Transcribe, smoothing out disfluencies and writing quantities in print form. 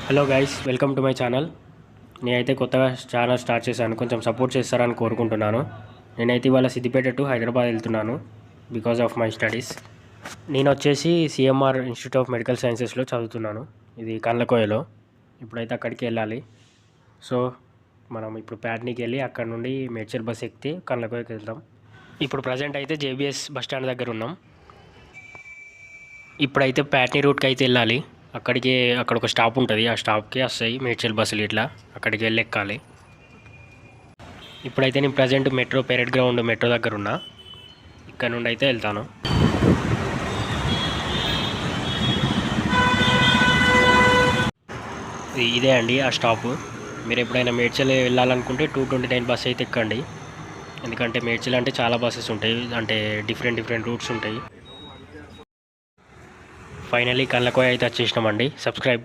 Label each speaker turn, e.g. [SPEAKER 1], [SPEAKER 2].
[SPEAKER 1] Hello guys, welcome to my channel. నేనైతే కొత్తగా channel start చేశాను, కొంచెం సపోర్ట్ చేస్తారని కోరుకుంటున్నాను. నేనైతే ఇవాళ సిద్దిపేట టు హైదరాబాద్ వెళ్తున్నాను బికాజ్ ఆఫ్ మై స్టడీస్. నేను వచ్చేసి సిఎంఆర్ ఇన్స్టిట్యూట్ ఆఫ్ మెడికల్ సైన్సెస్లో చదువుతున్నాను, ఇది కండ్లకోయలో. ఇప్పుడైతే అక్కడికి వెళ్ళాలి. సో మనం ఇప్పుడు ప్యాట్నీకి వెళ్ళి అక్కడ నుండి మేడ్చల్ బస్ ఎక్కితే కండ్లకోయకి వెళ్తాం. ఇప్పుడు ప్రజెంట్ అయితే జేబీఎస్ బస్ స్టాండ్ దగ్గర ఉన్నాం. ఇప్పుడైతే ప్యాట్నీ రూట్కి అయితే వెళ్ళాలి. అక్కడ ఒక స్టాప్ ఉంటుంది, ఆ స్టాప్కి వస్తాయి మేడ్చల్ బస్సులు. ఇట్లా అక్కడికి వెళ్ళి ఎక్కాలి. ఇప్పుడైతే నేను ప్రజెంట్ పెరెడ్ గ్రౌండ్ మెట్రో దగ్గర ఉన్నా. ఇక్కడ నుండి అయితే వెళ్తాను. ఇదే అండి ఆ స్టాప్. మీరు ఎప్పుడైనా మేడ్చల్ వెళ్ళాలనుకుంటే 229 బస్ అయితే ఎక్కండి. ఎందుకంటే మేడ్చల్ అంటే చాలా బస్సెస్ ఉంటాయి, అంటే డిఫరెంట్ రూట్స్ ఉంటాయి. ఫైనలీ కండ్లకోయ అయితే వచ్చేసినామండి. సబ్స్క్రైబ్.